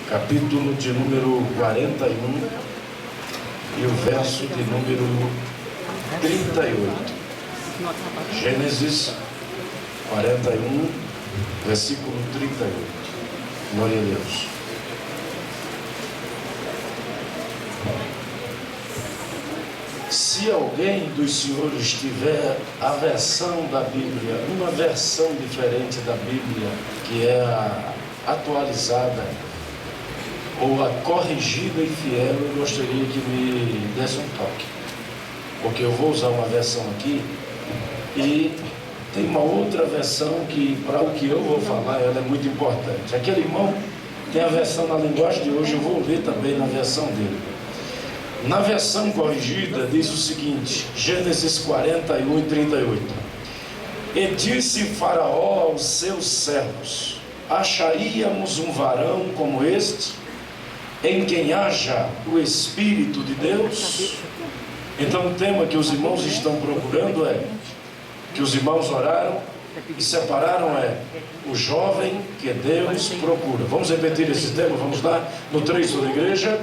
capítulo de número 41 e o verso de número 38. Gênesis 41, versículo 38. Glória a Deus. Se alguém dos senhores tiver a versão da Bíblia, uma versão diferente da Bíblia, que é a atualizada ou a corrigida e fiel, eu gostaria que me desse um toque, porque eu vou usar uma versão aqui e tem uma outra versão que, para o que eu vou falar, ela é muito importante. Aquele irmão tem a versão na linguagem de hoje, eu vou ler também na versão dele. Na versão corrigida diz o seguinte, Gênesis 41 e 38. E disse Faraó aos seus servos: acharíamos um varão como este, em quem haja o Espírito de Deus? Então o tema que os irmãos estão procurando é, que os irmãos oraram e separaram, é o jovem que Deus procura. Vamos repetir esse tema, vamos lá, no 3 toda a igreja.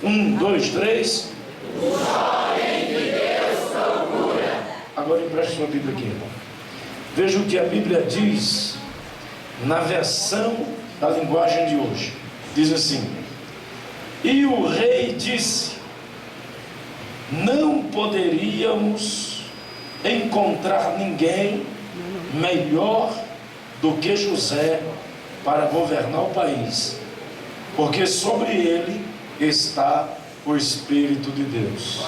1, 2, 3. O jovem que Deus procura. Agora empreste sua Bíblia aqui, irmão. Veja o que a Bíblia diz na versão da linguagem de hoje. Diz assim: e o rei disse: não poderíamos encontrar ninguém melhor do que José para governar o país, porque sobre ele está o Espírito de Deus.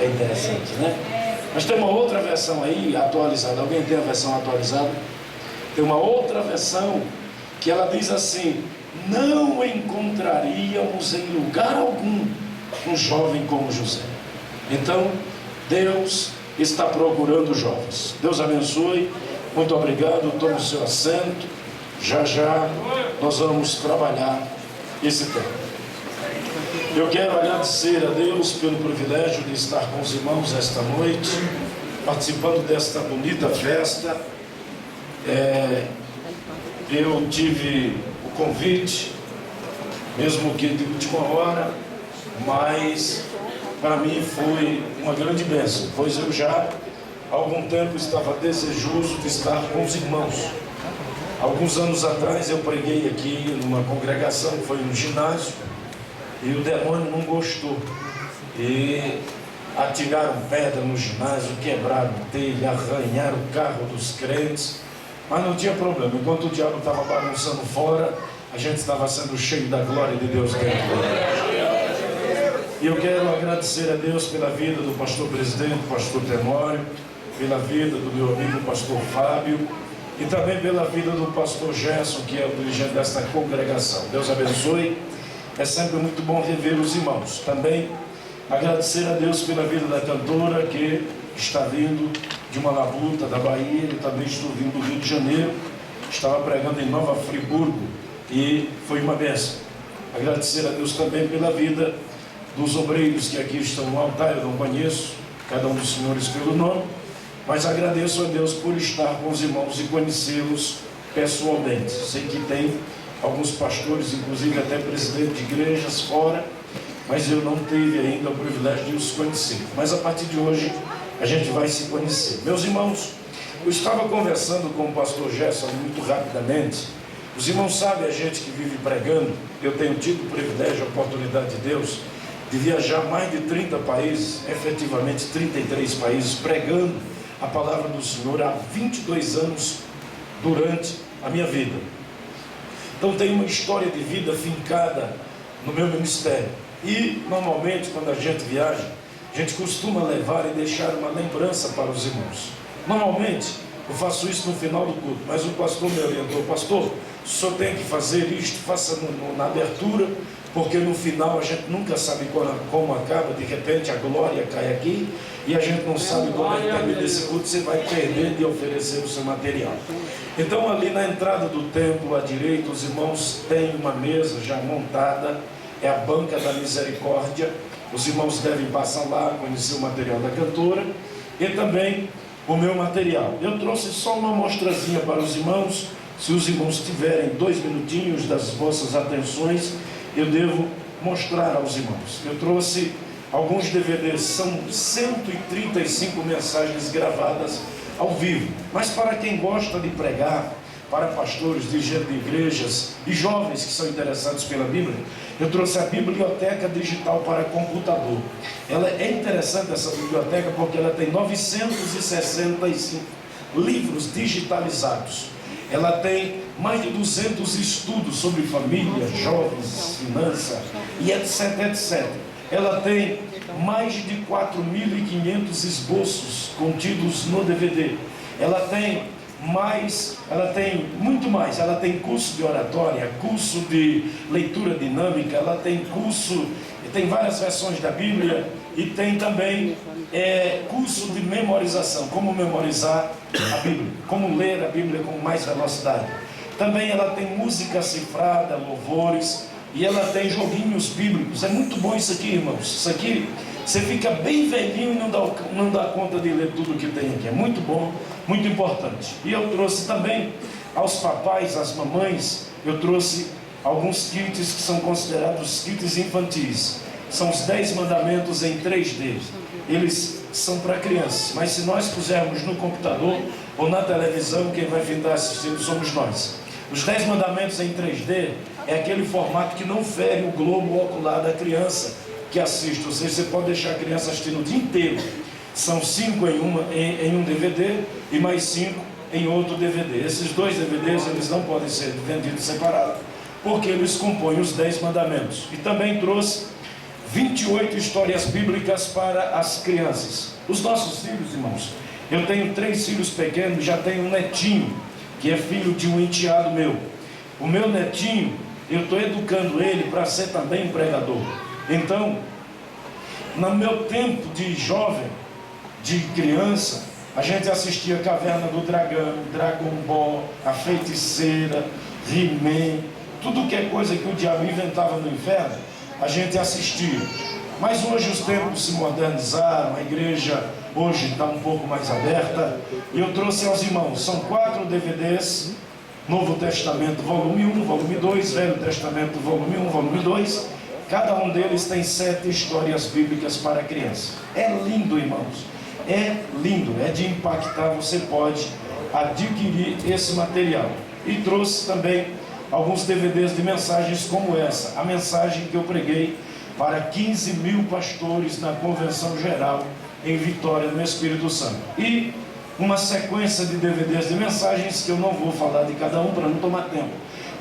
É interessante, né? Mas tem uma outra versão aí atualizada. Alguém tem a versão atualizada? Tem uma outra versão que ela diz assim: não encontraríamos em lugar algum um jovem como José. Então Deus está procurando jovens. Deus abençoe. Muito obrigado. Tome o seu assento. Já já nós vamos trabalhar esse tema. Eu quero agradecer a Deus pelo privilégio de estar com os irmãos esta noite, participando desta bonita festa. Eu tive o convite, mesmo que de última hora, mas para mim foi uma grande bênção, pois eu já há algum tempo estava desejoso de estar com os irmãos. Alguns anos atrás eu preguei aqui numa congregação, foi no ginásio, e o demônio não gostou, e atiraram pedra no ginásio, quebraram telha, arranharam o carro dos crentes, mas não tinha problema. Enquanto o diabo estava bagunçando fora, a gente estava sendo cheio da glória de Deus dentro dele. E eu quero agradecer a Deus pela vida do pastor presidente, pastor Tenório, pela vida do meu amigo pastor Fábio, e também pela vida do pastor Gerson, que é o dirigente desta congregação. Deus abençoe. É sempre muito bom rever os irmãos. Também agradecer a Deus pela vida da cantora, que está vindo de uma labuta da Bahia. Eu também estou vindo do Rio de Janeiro. Estava pregando em Nova Friburgo e foi uma bênção. Agradecer a Deus também pela vida dos obreiros que aqui estão no altar. Eu não conheço cada um dos senhores pelo nome, mas agradeço a Deus por estar com os irmãos e conhecê-los pessoalmente. Sei que tem alguns pastores, inclusive até presidente de igrejas fora, mas eu não tive ainda o privilégio de os conhecer. Mas a partir de hoje a gente vai se conhecer. Meus irmãos, eu estava conversando com o pastor Gerson muito rapidamente. Os irmãos sabem, a gente que vive pregando, eu tenho tido o privilégio, a oportunidade de Deus, de viajar mais de 30 países, efetivamente 33 países, pregando a palavra do Senhor há 22 anos durante a minha vida. Então tem uma história de vida fincada no meu ministério. E normalmente quando a gente viaja, a gente costuma levar e deixar uma lembrança para os irmãos. Normalmente eu faço isso no final do culto, mas o pastor me orientou: pastor, o senhor tem que fazer isto, faça na abertura, porque no final a gente nunca sabe como acaba. De repente a glória cai aqui e a gente não sabe como é que termina esse culto. Você vai perder de oferecer o seu material. Então ali na entrada do templo à direita, os irmãos têm uma mesa já montada, é a banca da misericórdia. Os irmãos devem passar lá, conhecer o material da cantora e também o meu material. Eu trouxe só uma amostrazinha para os irmãos. Se os irmãos tiverem 2 minutinhos das vossas atenções, eu devo mostrar aos irmãos. Eu trouxe alguns DVDs, são 135 mensagens gravadas ao vivo. Mas para quem gosta de pregar, para pastores, dirigentes de igrejas e jovens que são interessados pela Bíblia, eu trouxe a Biblioteca Digital para Computador. Ela é interessante, essa biblioteca, porque ela tem 965 livros digitalizados. Ela tem mais de 200 estudos sobre família, jovens, finança e etc, etc. Ela tem mais de 4.500 esboços contidos no DVD. Ela tem muito mais. Ela tem curso de oratória, curso de leitura dinâmica, ela tem várias versões da Bíblia e tem também curso de memorização, como memorizar a Bíblia, como ler a Bíblia com mais velocidade. Também ela tem música cifrada, louvores, e ela tem joguinhos bíblicos. É muito bom isso aqui, irmãos. Isso aqui, você fica bem velhinho e não dá conta de ler tudo que tem aqui. É muito bom, muito importante. E eu trouxe também aos papais, às mamães, eu trouxe alguns kits que são considerados kits infantis. São os 10 mandamentos em 3D. Eles são para crianças, mas se nós pusermos no computador ou na televisão, quem vai ficar assistindo somos nós. Os 10 mandamentos em 3D é aquele formato que não fere o globo ocular da criança que assiste. Ou seja, você pode deixar a criança assistindo o dia inteiro. São 5 em um DVD e mais 5 em outro DVD. Esses 2 DVDs eles não podem ser vendidos separados, porque eles compõem os 10 mandamentos. E também trouxe 28 histórias bíblicas para as crianças. Os nossos filhos, irmãos, eu tenho 3 filhos pequenos, já tenho um netinho, que é filho de um enteado meu. O meu netinho, eu estou educando ele para ser também um pregador. Então, no meu tempo de jovem, de criança, a gente assistia Caverna do Dragão, Dragon Ball, A Feiticeira, He-Man, tudo que é coisa que o diabo inventava no inferno, a gente assistia. Mas hoje os tempos se modernizaram, a igreja hoje está um pouco mais aberta, e eu trouxe aos irmãos, são 4 DVDs, Novo Testamento volume 1, volume 2, Velho Testamento volume 1, volume 2, cada um deles tem 7 histórias bíblicas para criança. É lindo, irmãos, é lindo, é de impactar. Você pode adquirir esse material. E trouxe também alguns DVDs de mensagens como essa, a mensagem que eu preguei para 15.000 pastores na Convenção Geral em Vitória, no Espírito Santo. E uma sequência de DVDs de mensagens que eu não vou falar de cada um para não tomar tempo,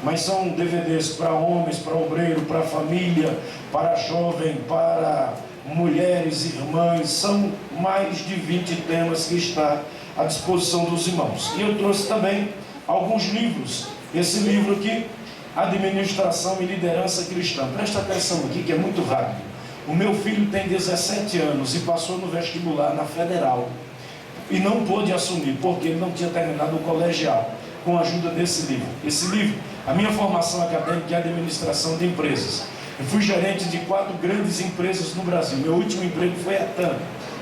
mas são DVDs para homens, para obreiro, para família, para jovem, para mulheres, irmãs. São mais de 20 temas que está à disposição dos irmãos. E eu trouxe também alguns livros. Esse livro aqui, Administração e Liderança Cristã. Presta atenção aqui que é muito rápido. O meu filho tem 17 anos e passou no vestibular na Federal e não pôde assumir porque ele não tinha terminado o colegial, com a ajuda desse livro. Esse livro, a minha formação acadêmica é Administração de Empresas. Eu fui gerente de 4 grandes empresas no Brasil. Meu último emprego foi a TAM.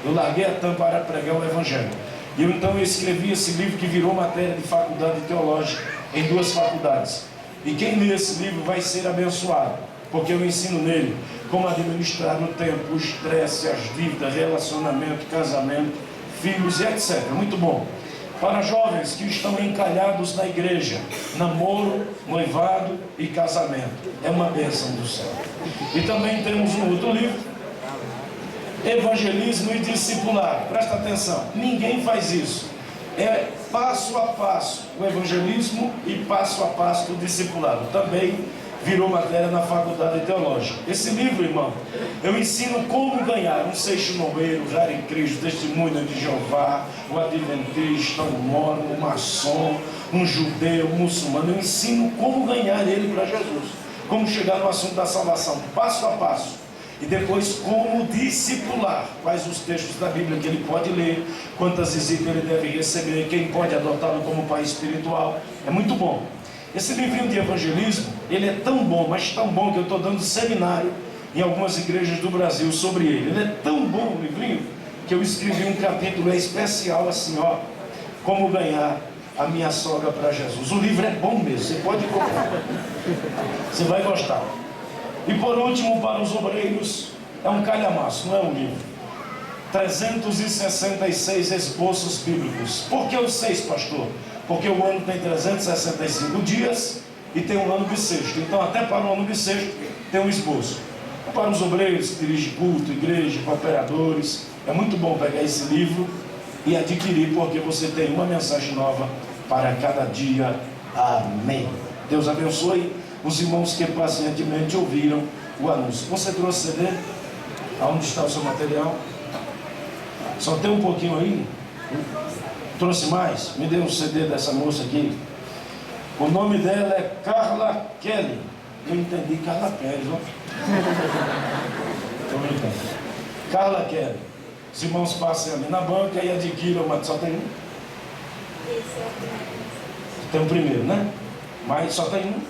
Eu larguei a TAM para pregar o Evangelho. E então eu escrevi esse livro que virou matéria de faculdade teológica em 2 faculdades. E quem lê esse livro vai ser abençoado, porque eu ensino nele como administrar o tempo, o estresse, as dívidas, relacionamento, casamento, filhos e etc. Muito bom. Para jovens que estão encalhados na igreja, namoro, noivado e casamento. É uma bênção do céu. E também temos um outro livro, Evangelismo e Discipulado. Presta atenção, ninguém faz isso. É passo a passo o evangelismo e passo a passo o discipulado. Também virou matéria na faculdade teológica. Esse livro, irmão, eu ensino como ganhar um seixinoeiro, Hare Krishna, testemunha de Jeová, o adventista, o mórmon, o maçom, um judeu, um muçulmano. Eu ensino como ganhar ele para Jesus, como chegar no assunto da salvação, passo a passo. E depois como discipular, quais os textos da Bíblia que ele pode ler, quantas visitas ele deve receber, quem pode adotá-lo como pai espiritual. É muito bom. Esse livrinho de evangelismo, ele é tão bom, mas tão bom, que eu estou dando seminário em algumas igrejas do Brasil sobre ele. Ele é tão bom o livrinho, que eu escrevi um capítulo especial assim, ó, como ganhar a minha sogra para Jesus. O livro é bom mesmo, você pode comprar, você vai gostar. E por último, para os obreiros, é um calhamaço, não é um livro. 366 esboços bíblicos. Por que os 6, pastor? Porque o ano tem 365 dias e tem um ano bissexto. Então até para o ano bissexto tem um esboço. Para os obreiros que dirigem culto, igreja, cooperadores, é muito bom pegar esse livro e adquirir, porque você tem uma mensagem nova para cada dia. Amém. Deus abençoe os irmãos que pacientemente ouviram o anúncio. Você trouxe CD? Aonde está o seu material? Só tem um pouquinho aí? Trouxe mais? Me dê um CD dessa moça aqui. O nome dela é Carla Kelly. Eu entendi Carla Kelly, ó. Estou brincando. Carla Kelly. Os irmãos passem ali na banca e adquiram, mas só tem um? Tem o primeiro, né? Mas só tem um.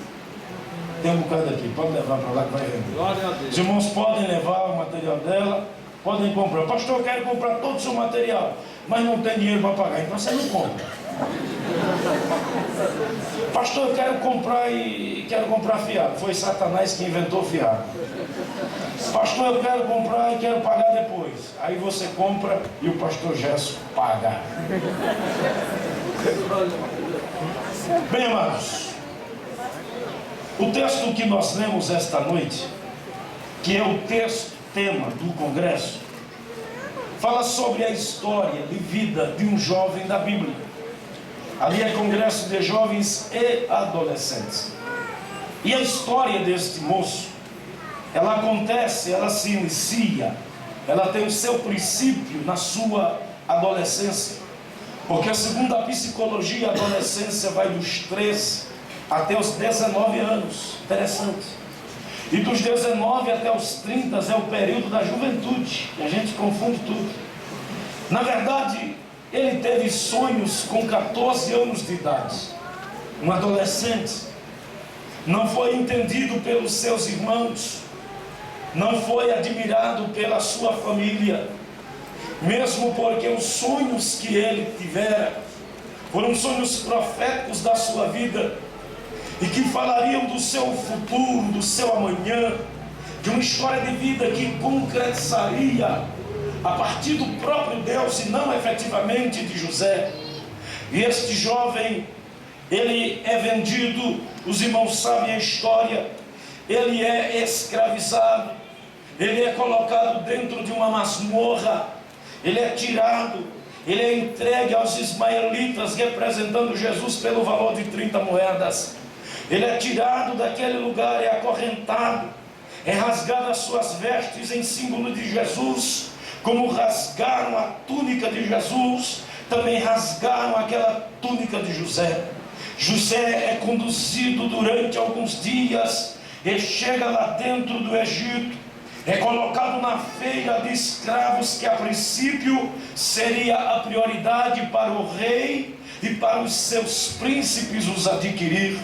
Tem um bocado aqui, pode levar para lá que vai render. Os irmãos podem levar o material dela, podem comprar. Pastor, eu quero comprar todo o seu material, mas não tem dinheiro para pagar, então você não compra. Pastor, eu quero comprar fiado. Foi Satanás que inventou fiado. Pastor, eu quero comprar e quero pagar depois. Aí você compra e o pastor Gerson paga. Bem, amados, o texto que nós lemos esta noite, que é o texto tema do congresso, fala sobre a história de vida de um jovem da Bíblia. Ali é congresso de jovens e adolescentes. E a história deste moço, ela acontece, ela se inicia, ela tem o seu princípio na sua adolescência. Porque segundo a psicologia, a adolescência vai dos 13 até os 19 anos. Interessante. E dos 19 até os 30 é o período da juventude. E a gente confunde tudo. Na verdade, ele teve sonhos com 14 anos de idade. Um adolescente. Não foi entendido pelos seus irmãos. Não foi admirado pela sua família. Mesmo porque os sonhos que ele tivera foram sonhos proféticos da sua vida e que falariam do seu futuro, do seu amanhã, de uma história de vida que concretizaria a partir do próprio Deus e não efetivamente de José. E este jovem, ele é vendido, os irmãos sabem a história, ele é escravizado, ele é colocado dentro de uma masmorra, ele é tirado, ele é entregue aos ismaelitas, representando Jesus pelo valor de 30 moedas. Ele é tirado daquele lugar, é acorrentado, é rasgado as suas vestes em símbolo de Jesus, como rasgaram a túnica de Jesus, também rasgaram aquela túnica de José. José é conduzido durante alguns dias, ele chega lá dentro do Egito, é colocado na feira de escravos, que a princípio seria a prioridade para o rei e para os seus príncipes os adquirir.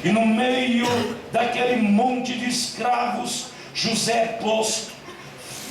E no meio daquele monte de escravos, José é posto.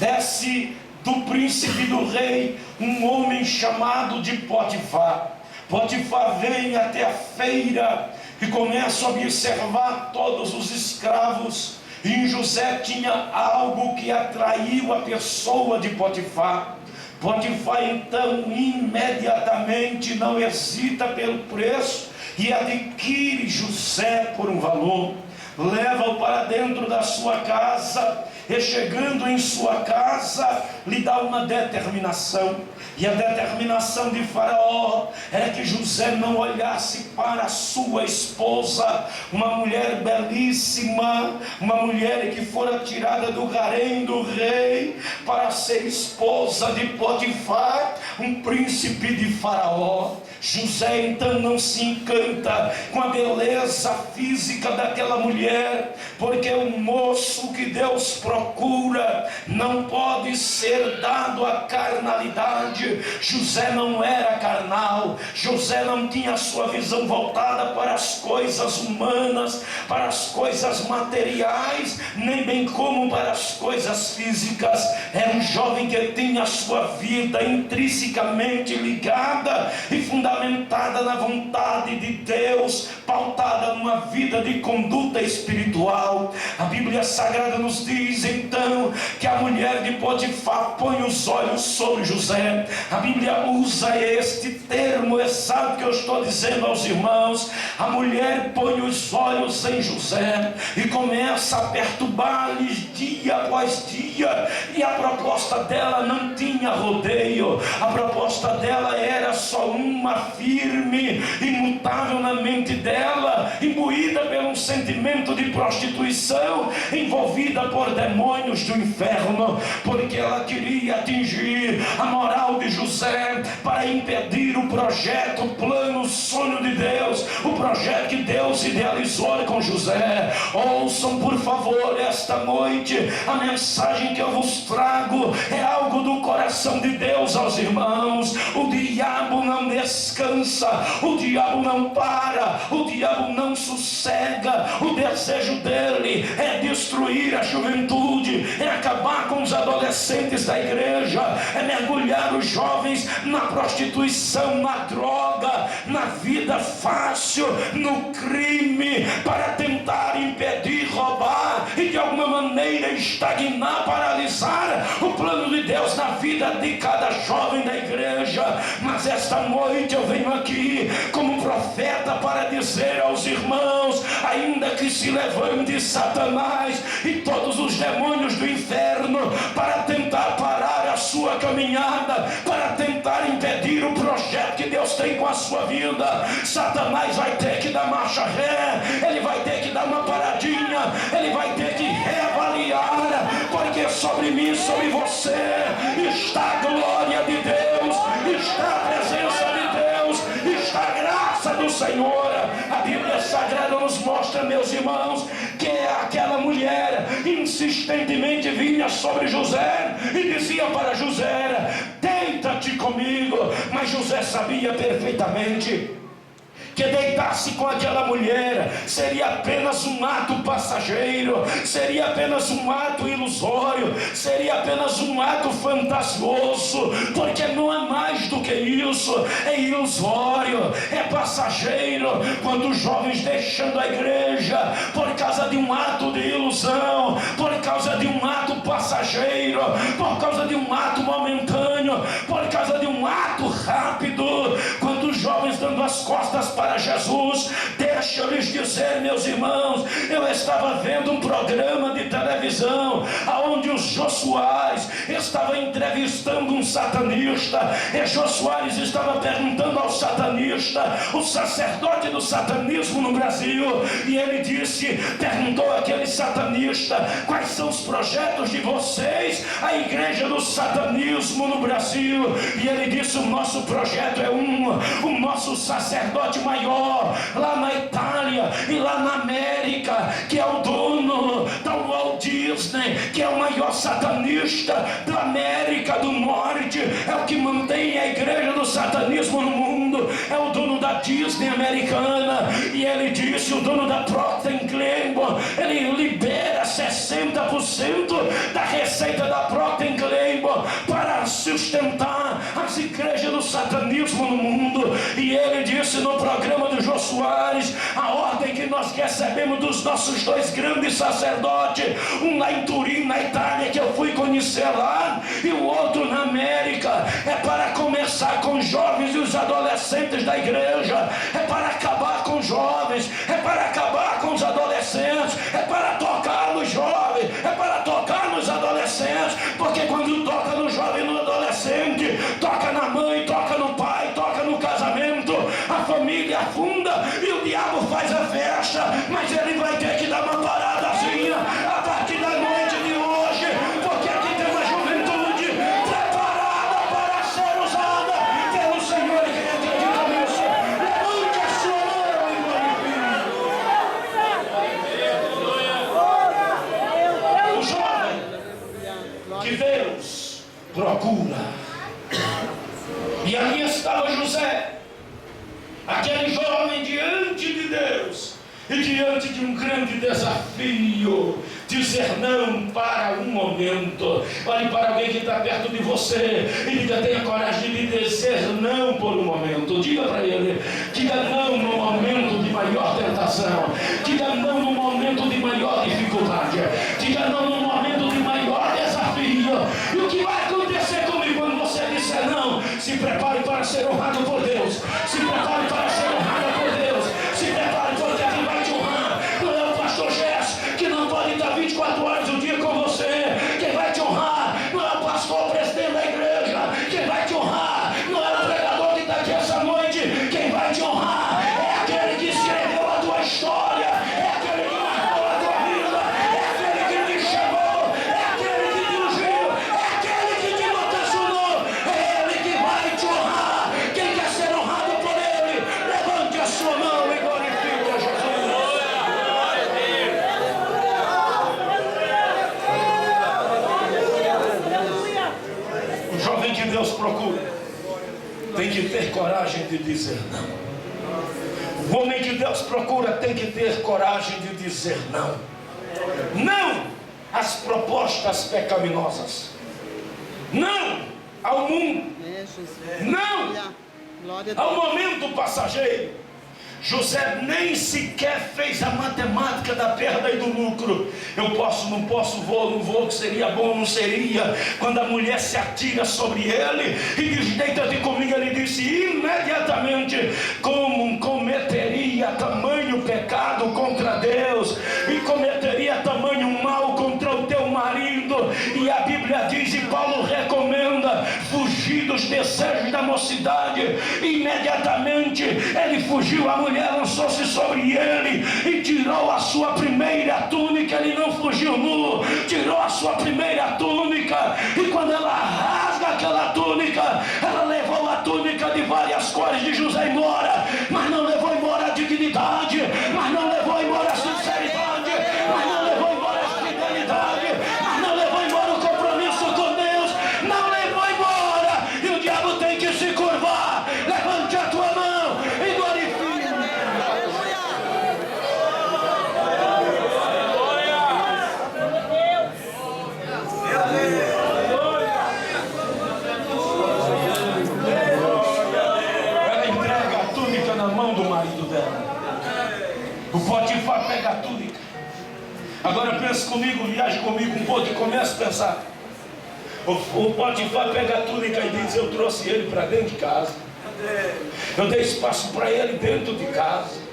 Desce do príncipe do rei um homem chamado de Potifar. Potifar vem até a feira e começa a observar todos os escravos. E em José tinha algo que atraiu a pessoa de Potifar. Potifar então imediatamente não hesita pelo preço e adquire José por um valor, leva-o para dentro da sua casa, e chegando em sua casa lhe dá uma determinação. E a determinação de Faraó era que José não olhasse para a sua esposa, uma mulher belíssima, uma mulher que fora tirada do harém do rei para ser esposa de Potifar, um príncipe de Faraó. José então não se encanta com a beleza física daquela mulher, porque o moço que Deus procura não pode ser dado à carnalidade. José não era carnal, José não tinha a sua visão voltada para as coisas humanas, para as coisas materiais, nem bem como para as coisas físicas. Era um jovem que tinha a sua vida intrinsecamente ligada e fundamentada fundamentada na vontade de Deus, pautada numa vida de conduta espiritual. A Bíblia Sagrada nos diz então que a mulher de Potifar põe os olhos sobre José. A Bíblia usa este termo exato que eu estou dizendo aos irmãos. A mulher põe os olhos em José e começa a perturbar-lhes dia após dia, e a proposta dela não tinha rodeio. A proposta dela era só uma, firme, imutável na mente dela, imbuída pelo sentimento de prostituição, envolvida por demônios do inferno, porque ela queria atingir a moral de José para impedir o projeto, o plano, o sonho de Deus, o projeto que Deus idealizou com José. Ouçam por favor esta noite, a mensagem que eu vos trago é algo do coração de Deus aos irmãos. O diabo não descansa, o diabo não para, o diabo não sossega. O desejo dele é destruir a juventude, é acabar com os adolescentes da igreja, é mergulhar os jovens na prostituição, na droga, na vida fácil, no crime, para tentar impedir, roubar e de alguma maneira estagnar, paralisar o plano de Deus na vida de cada jovem da igreja. Mas esta noite eu venho aqui como profeta para dizer aos irmãos, ainda que se levante Satanás e todos os demônios do inferno para tentar parar a sua caminhada, para tentar impedir o projeto que Deus tem com a sua vida, Satanás vai ter que dar marcha ré, ele vai ter que dar uma paradinha, ele vai ter que reavaliar, porque sobre mim, sobre você está a glória de Deus, está a presença de Deus, está a graça do Senhor. A Bíblia Sagrada nos mostra, meus irmãos, que aquela mulher insistentemente vinha sobre José e dizia para José: deita-te comigo. Mas José sabia perfeitamente que deitar-se com aquela mulher seria apenas um ato passageiro, seria apenas um ato ilusório, seria apenas um ato fantasioso, porque não é mais do que isso, é ilusório, é passageiro. Quando os jovens deixando a igreja por causa de um ato de ilusão, por causa de um ato passageiro, por causa de um ato momentâneo, por causa de um ato rápido, quando os jovens dando as costas para Jesus, deixa eu lhes dizer, meus irmãos, eu estava vendo um programa de televisão onde o Jô Soares estava entrevistando um satanista, e Jô Soares estava perguntando ao satanista, o sacerdote do satanismo no Brasil, e ele perguntou àquele satanista: quais são os projetos de vocês, a igreja do satanismo no Brasil? E ele disse: o nosso projeto é o nosso sacerdote maior lá na Itália e lá na América, que é o dono da Walt Disney, que é o maior satanista da América do Norte, é o que mantém a igreja do satanismo no mundo, é o dono da Disney americana. E ele disse: o dono da Procter & Gamble, ele libera 60% da receita da Procter & Gamble para sustentar as igrejas do satanismo no mundo. E ele disse no programa do Jô Soares, a ordem que nós recebemos dos nossos dois grandes sacerdotes, um lá em Turim, na Itália, que eu fui conhecer lá, e o outro na América, é para começar com os jovens e os adolescentes da igreja, é para acabar com os jovens, é para acabar com os adolescentes, é para tocar nos jovens, é para tocar nos adolescentes, porque quando toca no jovem e no adolescente, toca na mãe, toca no pai, toca no casamento, a família afunda e o diabo faz a festa. Mas ele vai ter que dar uma paradazinha a partir da noite de hoje, porque aqui tem uma juventude preparada para ser usada pelo Senhor. E quem acredita nisso, levante a sua mão e glorifique. O jovem que Deus procura. E ali estava José, aquele jovem diante de Deus, e diante de um grande desafio, dizer não para um momento. Olhe para alguém que está perto de você e diga: tenha coragem de dizer não por um momento. Diga para ele: diga não no momento de maior tentação, diga não no momento de maior dificuldade, diga não no momento de maior desafio. E o que vai acontecer comigo quando você disser não? Se prepare para ser honrado por Deus, se prepare para ser honrado por Deus, se prepare, porque quem vai te honrar não é o pastor Gerson, que não pode estar 24 horas do dia com você. Quem vai te honrar não é o pastor, o presidente da igreja. Quem vai te honrar não é o pregador que está aqui essa noite. Quem vai te honrar é aquele que escreveu a tua história, é aquele que marcou a tua vida, é aquele que te chamou, é aquele que te ungiu, é aquele que te vocacionou. É ele que vai te honrar. Quem quer ser honrado por ele, levante a sua mão e glorifique a Jesus. O jovem que Deus procura tem que ter coragem de dizer não. O homem que Deus procura tem que ter coragem de dizer não. Não às propostas pecaminosas. Não ao mundo. Não ao momento passageiro. José nem sequer fez a matemática da perda e do lucro. Eu posso, não posso, vou, não vou, que seria bom, não seria. Quando a mulher se atira sobre ele e diz: deita-te comigo, ele disse imediatamente: como cometeria tamanho pecado contra Deus, e cometeria tamanho mal contra o teu marido. E a Bíblia diz, e Paulo recomenda, fugir dos desejos da mocidade. Imediatamente ele fugiu, a mulher lançou-se sobre ele e tirou a sua primeira túnica. Ele não fugiu nu, tirou a sua primeira túnica, e quando ela rasga aquela túnica, ela levou a túnica de várias cores de José embora, mas não levou embora a dignidade, mas não levou embora a sinceridade, mas não levou embora a fidelidade, mas não levou embora o compromisso com Deus, não levou embora. E o diabo tem que se curvar. Levante a tua mão e glorifique. Ela entrega a túnica na mão do marido dela. O Potifar pega a túnica. Agora pense comigo, viaje comigo um pouco e comece a pensar. O Potifar pega a túnica e diz: eu trouxe ele para dentro de casa, eu dei espaço para ele dentro de casa,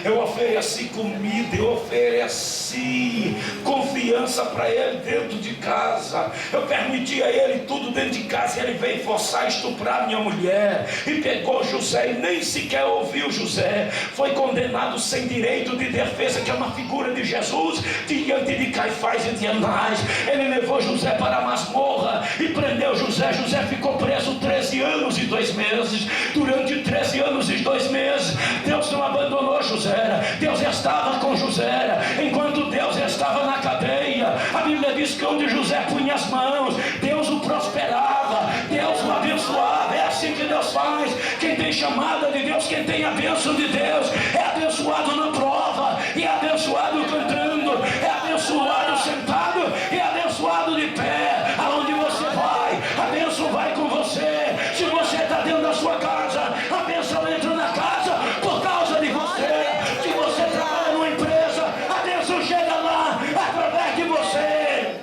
eu ofereci comida, eu ofereci confiança para ele dentro de casa, eu permiti a ele tudo dentro de casa. E ele veio forçar, estuprar minha mulher, e pegou José e nem sequer ouviu José. Foi condenado sem direito de defesa, que é uma figura de Jesus diante de Caifás e de Anás. Ele levou José para a masmorra e prendeu José. José ficou preso 13 anos e 2 meses. Durante 13 anos e 2 meses Deus não abandonou José. Deus estava com José. Enquanto Deus estava na cadeia, a Bíblia diz que onde José punha as mãos, Deus o prosperava, Deus o abençoava. É assim que Deus faz. Quem tem chamada de Deus, quem tem a bênção de Deus, é abençoado na prova, e é abençoado cantando, é abençoado sentado, e é abençoado de pé. Aonde você vai, a bênção vai com você. Se você está dentro da sua casa, a bênção entra na casa por causa de você. Se você trabalha numa empresa, a bênção chega lá através de você.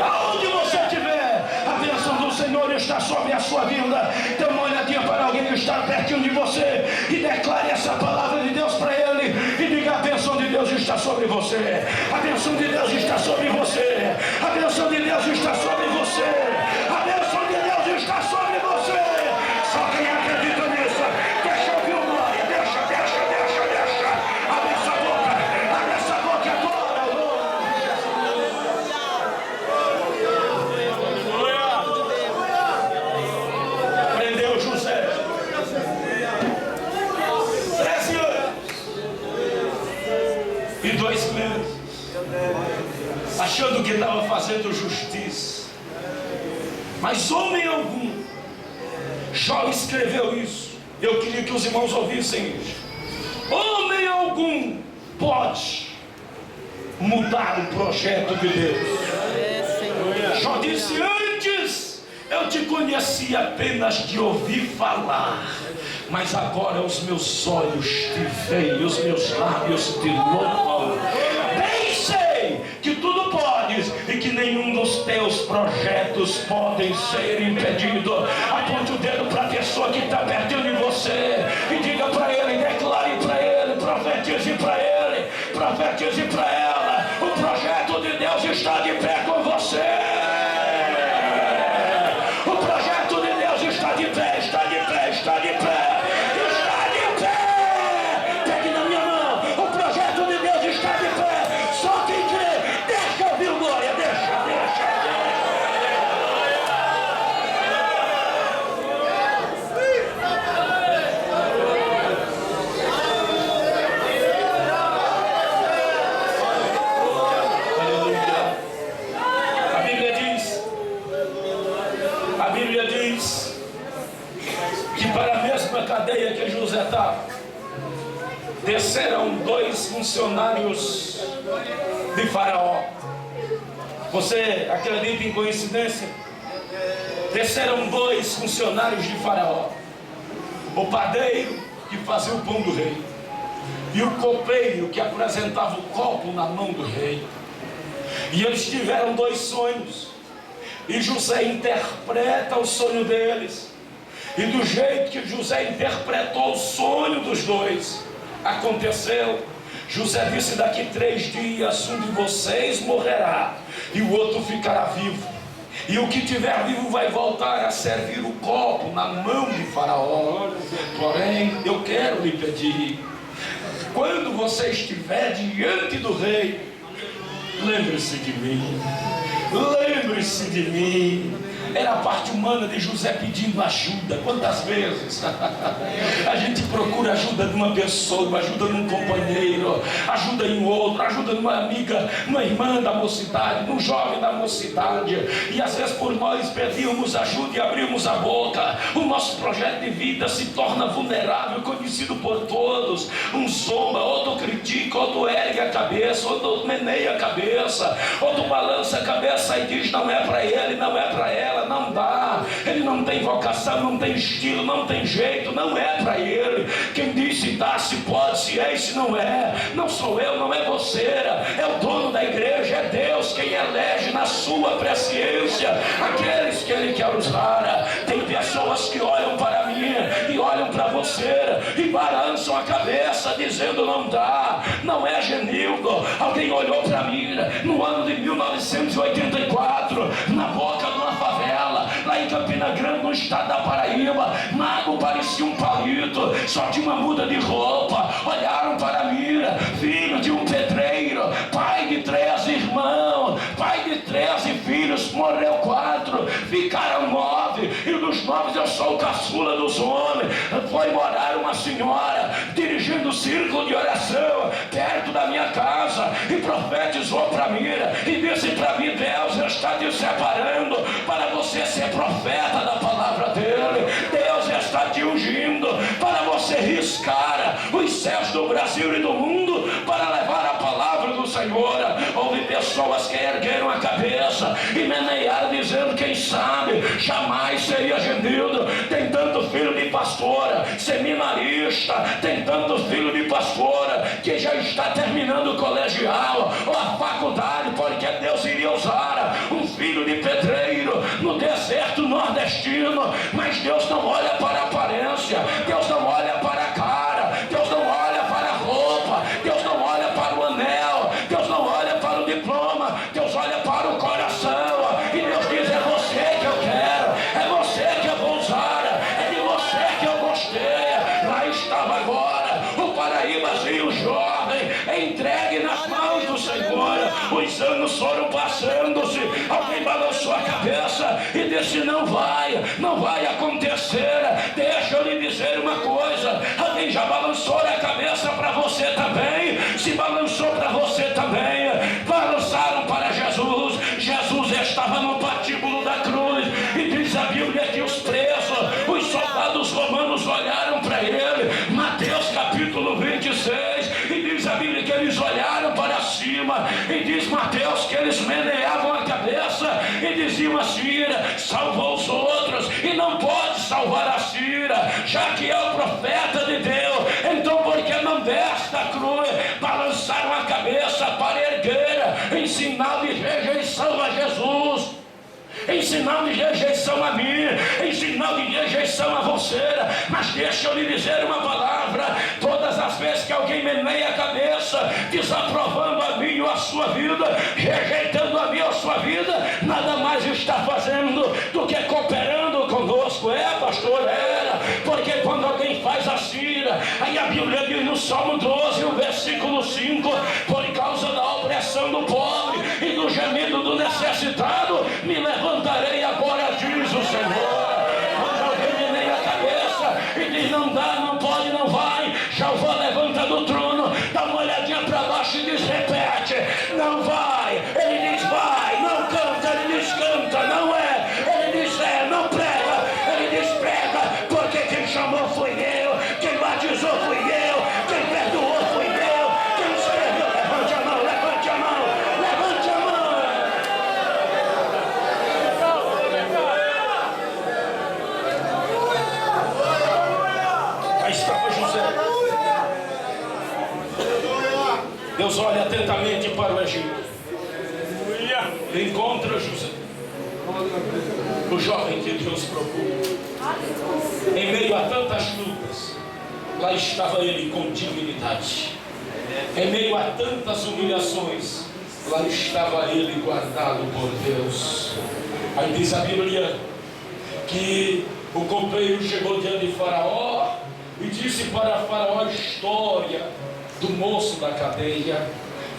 Aonde você estiver, a bênção do Senhor está sobre a sua vida. Dê uma olhadinha para alguém que está pertinho de você e declare essa palavra de Deus para ele e diga: a bênção de Deus está sobre você, a bênção de Deus está sobre você, a bênção de Deus está sobre você, a bênção de Deus está sobre você. Só quem acredita nisso, deixa eu ouvir o glória, deixa. Abre essa boca agora. Prendeu José 13 anos e 2 meses, achando que estava fazendo justiça. Mas homem algum, Jó escreveu isso. Eu queria que os irmãos ouvissem isso. homem algum pode mudar o projeto de Deus. Jó disse: antes eu te conheci apenas de ouvir falar, mas agora os meus olhos te veem, os meus lábios te louvam. Bem sei que tudo podes e que nenhum dos teus projetos podem ser impedido. Aponte o dedo para a pessoa que está pertinho de você e diga para ele, declare para ele, profetize para ele, profetize para ela: o projeto de Deus está de pé com você. O projeto de Deus está de pé, está de pé, está de pé. Cadeia que José estava, desceram 2 funcionários de Faraó. Você acredita em coincidência? Desceram 2 funcionários de Faraó: o padeiro que fazia o pão do rei e o copeiro que apresentava o copo na mão do rei. E eles tiveram 2 sonhos, e José interpreta o sonho deles. E do jeito que José interpretou o sonho dos 2, aconteceu. José disse: daqui 3 dias um de vocês morrerá e o outro ficará vivo, e o que tiver vivo vai voltar a servir o copo na mão de Faraó. Porém, eu quero lhe pedir, quando você estiver diante do rei, lembre-se de mim, lembre-se de mim. Era a parte humana de José pedindo ajuda. Quantas vezes a gente procura ajuda de uma pessoa, ajuda de um companheiro, ajuda em outro, ajuda de uma amiga, uma irmã da mocidade, de um jovem da mocidade, e às vezes por nós pedimos ajuda e abrimos a boca, o nosso projeto de vida se torna vulnerável, conhecido por todos. Um zomba, outro critica, outro ergue a cabeça, outro meneia a cabeça, outro balança a cabeça e diz: não é para ele, não é para ela, não dá, ele não tem vocação, não tem estilo, não tem jeito, não é para ele. Quem diz se dá, se pode, se é e se não é, não sou eu, não é você, é o dono da igreja, é Deus quem elege na sua presciência aqueles que ele quer usar. Tem pessoas que olham para mim e olham para você e balançam a cabeça dizendo: não dá, não é Genildo. Alguém olhou para mim no ano de 1984, na boca de uma favela lá em Campina Grande, no estado da Paraíba. Mago parecia um palito, só tinha uma muda de roupa. Olharam para mim, filho de um pedreiro, pai de 13 irmãos, pai de 13 filhos, morreu 4, ficaram 9, e dos 9 eu sou o caçula dos homens. Foi morar uma senhora dirigindo o círculo de oração perto da minha casa e profetizou para mim e disse para mim: Deus está te separando para você ser profeta da palavra dele. Deus está te ungindo para você riscar os céus do Brasil e do mundo para levar a palavra do Senhor. Houve pessoas que ergueram a cabeça e menearam dizendo: quem sabe jamais seria Genildo. Tem tanto filho de pastora, seminarista, tem tanto filho de pastora que já está terminando o colegial ou a faculdade, porque Deus iria usar um filho de pedreiro no deserto nordestino. Mas Deus não olha para a aparência, Deus não olha para a cara, Deus não olha para a roupa, Deus não olha para o anel, Deus não olha para o diploma, Deus olha para o coração. E Deus diz: é você que eu quero, é você que eu vou usar, é de você que eu gostei. Lá estava agora o Paraíbazinho jovem, entregue nas mãos do Senhor. Os anos foram passando-se, alguém balançou a cabeça e disse: não vai acontecer. Deixa eu lhe dizer uma coisa: alguém já balançou a cabeça para você também. Se balançou para você também, balançaram para Jesus. Jesus estava no patíbulo da cruz e diz a Bíblia que os presos, os soldados romanos olharam para ele. Mateus capítulo 26, diz Mateus que eles meneavam a cabeça e diziam a Cira: salvou os outros e não pode salvar a Cira, já que é o profeta de Deus. Então por que não desce a cruz? Balançaram a cabeça para erguer em sinal de rejeição a Jesus, em sinal de rejeição a mim, em sinal de rejeição a você. Mas deixa eu lhe dizer uma palavra: todas as vezes que alguém meneia a cabeça, desaprovando a mim ou a sua vida, rejeitando a mim ou a sua vida, nada mais está fazendo do que cooperando conosco. Pastor, porque quando alguém faz a Cira, aí a Bíblia diz no Salmo 12, o versículo 5: por causa da opressão do pobre e do gemido do necessitado, me levantarei agora, diz o Senhor. Quando alguém meneia a cabeça e diz: não dá, não pode, não vai, já o vou levanta do trono, dá uma olhadinha para baixo e diz: repete, não vai. Ele diz: vai. Não canta, ele diz: canta. Não ele diz: não prega, ele diz: prega, porque quem chamou fui eu, quem batizou fui eu, quem perdoou fui eu, quem escreveu. Levante a mão, levante a mão, levante a mão. Aí estava José. Deus olha atentamente para o Egito, encontra José, o jovem que Deus procura. Em meio a tantas lutas, lá estava ele com dignidade. Em meio a tantas humilhações, lá estava ele guardado por Deus. Aí diz a Bíblia que o copeiro chegou diante de Faraó e disse para Faraó a história do moço da cadeia.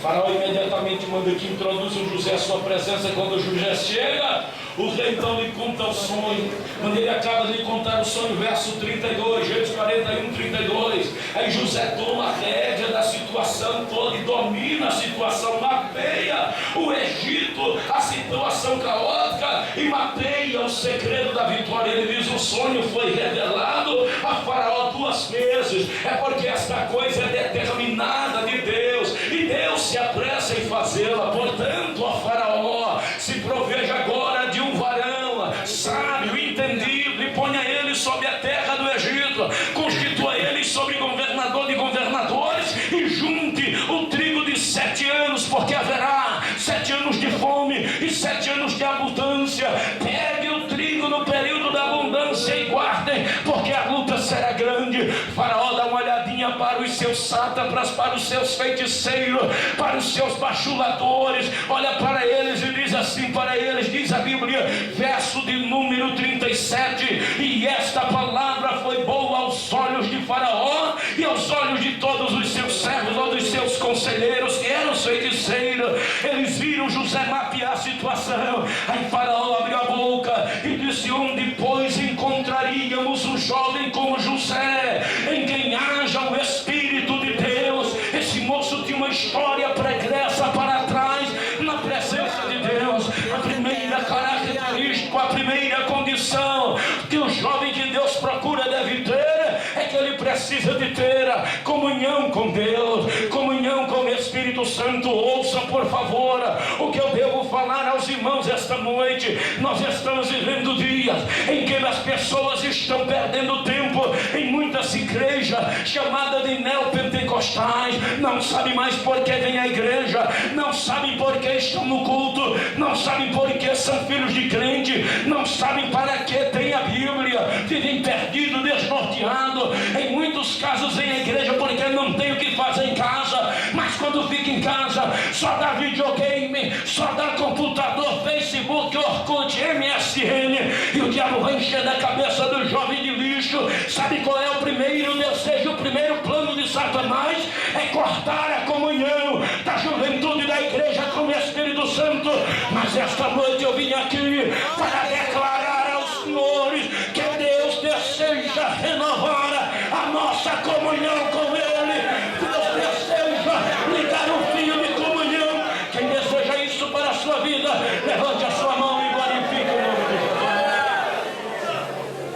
Faraó imediatamente manda que introduza o José à sua presença. Quando o José chega, o rei então lhe conta o sonho. Quando ele acaba de contar o sonho, verso 32, Gênesis 41, 32, aí José toma a rédea da situação toda e domina a situação, mapeia o Egito, a situação caótica, e mapeia o segredo da vitória. Ele diz: o sonho foi revelado a Faraó 2 vezes. É porque esta coisa é determinada de Deus, e Deus se apressa em fazê-la. Portanto, a Faraó, se proveja agora de um varão sábio, entendido, e ponha ele sobre a terra do Egito, constitua ele sobre governador de governadores, e junte o trigo de 7 anos, porque haverá 7 anos de fome e 7 anos de abundância. Pegue o trigo no período da abundância e guardem, porque a luta será grande. Faraó dá uma olhadinha para os seus sátrapas, para os seus feiticeiros, para os seus bajuladores, olha para eles e diz assim para eles, diz a Bíblia, verso de número 37, e esta palavra foi boa aos olhos de Faraó e aos olhos de todos os seus servos, ou dos seus conselheiros, que eram os feiticeiros. Eles viram José mapear a situação. Aí Faraó abriu a boca e disse: onde pois encontraríamos um jovem como José, em quem haja o Espírito de Deus? Esse moço tinha uma história pregressa para trás na presença de Deus. A primeira característica, a primeira condição que o jovem que Deus procura deve ter é que ele precisa de ter comunhão com Deus, comunhão com o Espírito Santo. Ouça por favor o que eu devo falar aos irmãos esta noite. Nós estamos vivendo dias em que as pessoas estão perdendo tempo em muitas igrejas chamadas de neopentecostais. Não sabem mais por que vem à igreja, não sabem por que estão no culto, não sabem por que são filhos de crente, não sabem para que tem a Bíblia, vivem perdidos, desnorteados, em muitos casos em igreja porque não tem o que fazer em casa, mas quando fica em casa só dá videogame, só dá computador, Facebook, Orkut, MSN, e o diabo vai encher da cabeça do jovem de lixo. Sabe qual é o primeiro desejo, o primeiro plano de Satanás? É cortar a comunhão da juventude da igreja com o Espírito Santo. Mas esta noite eu vim aqui para declarar aos senhores que Deus deseja renovar a nossa comunhão com Ele. Deus deseja ligar um fio de comunhão. Quem deseja isso para a sua vida, levante a sua mão e glorifique o nome de Jesus.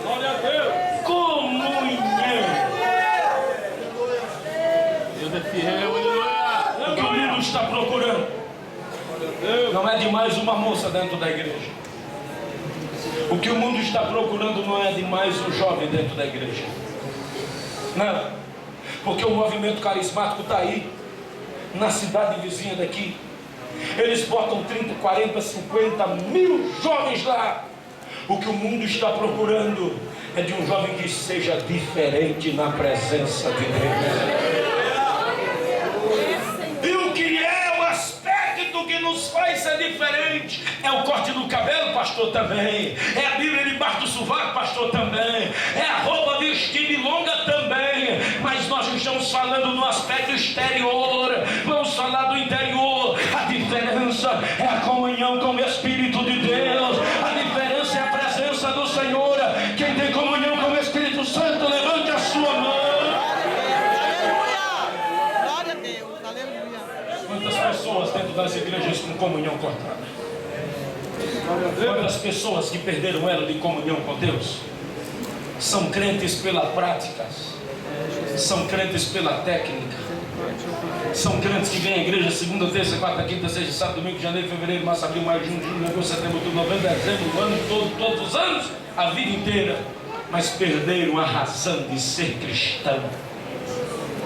Glória a Deus. Comunhão. Deus é fiel, aleluia. O que o mundo está procurando Não é demais uma moça dentro da igreja. O que o mundo está procurando não é demais um jovem dentro da igreja. Não, porque o movimento carismático está aí, na cidade vizinha daqui. Eles botam 30, 40, 50 mil jovens lá. O que o mundo está procurando é de um jovem que seja diferente na presença de Deus. E o que é o aspecto que nos faz ser diferente? É o corte do cabelo, pastor, também. É a Bíblia debaixo do sovaco, pastor, também. É a roupa vestida e longa também. Mas nós estamos falando no aspecto exterior. Vamos falar do interior. A diferença é a comunhão com o Espírito de Deus. A diferença é a presença do Senhor. Quem tem comunhão com o Espírito Santo, levante a sua mão. Glória a Deus, aleluia. Quantas pessoas dentro das igrejas com comunhão cortada? Quantas pessoas que perderam o elo de comunhão com Deus? São crentes pela prática, são crentes pela técnica, são crentes que vêm à igreja segunda, terça, quarta, quinta, sexta, sábado, domingo, janeiro, fevereiro, março, abril, maio, junho, julho, agosto, setembro, outubro, novembro, dezembro, o ano todo, todos os anos, a vida inteira, mas perderam a razão de ser cristão.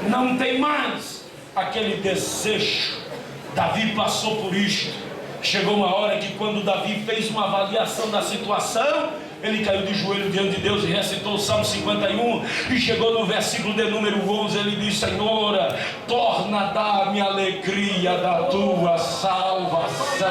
Não tem mais aquele desejo. Davi passou por isto. Chegou uma hora que quando Davi fez uma avaliação da situação, ele caiu de joelho diante de Deus e recitou o Salmo 51, e chegou no versículo de número 11, ele diz: Senhor, torna a dar-me a alegria da tua salvação.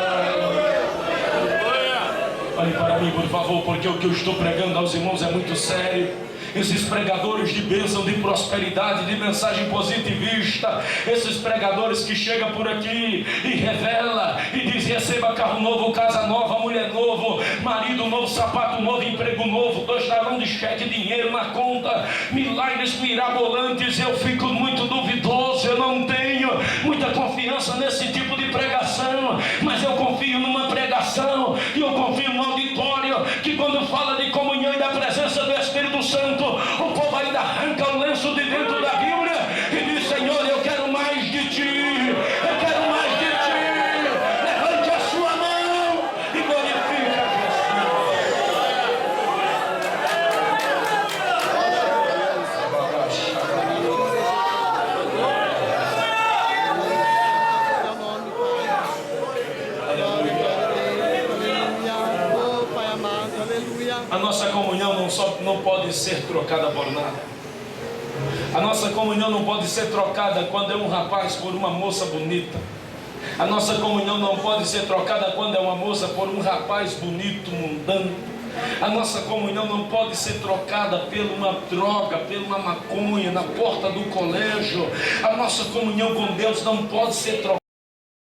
Olhe para mim, por favor, porque o que eu estou pregando aos irmãos é muito sério. Esses pregadores de bênção, de prosperidade, de mensagem positivista, esses pregadores que chegam por aqui e revela e diz: receba carro novo, casa nova, mulher novo, marido novo, sapato novo, emprego novo, 2 talões de cheque, dinheiro na conta, milagres mirabolantes. Eu fico muito duvidoso, eu não tenho muita confiança nesse tipo de pregação, mas eu confio numa pregação e eu confio no auditório que quando fala de comunhão e da presença do Espírito Santo, o povo ainda arranca o lenço de dentro da Bíblia e diz: Senhor, eu quero mais de ti, eu quero mais de ti. Levante a sua mão e glorifique a Teu nome, Pai. Aleluia. Oh, Pai amado, aleluia. A nossa comunhão não pode ser trocada por nada. A nossa comunhão não pode ser trocada quando é um rapaz por uma moça bonita. A nossa comunhão não pode ser trocada quando é uma moça por um rapaz bonito, mundano. A nossa comunhão não pode ser trocada por uma droga, por uma maconha na porta do colégio. A nossa comunhão com Deus não pode ser trocada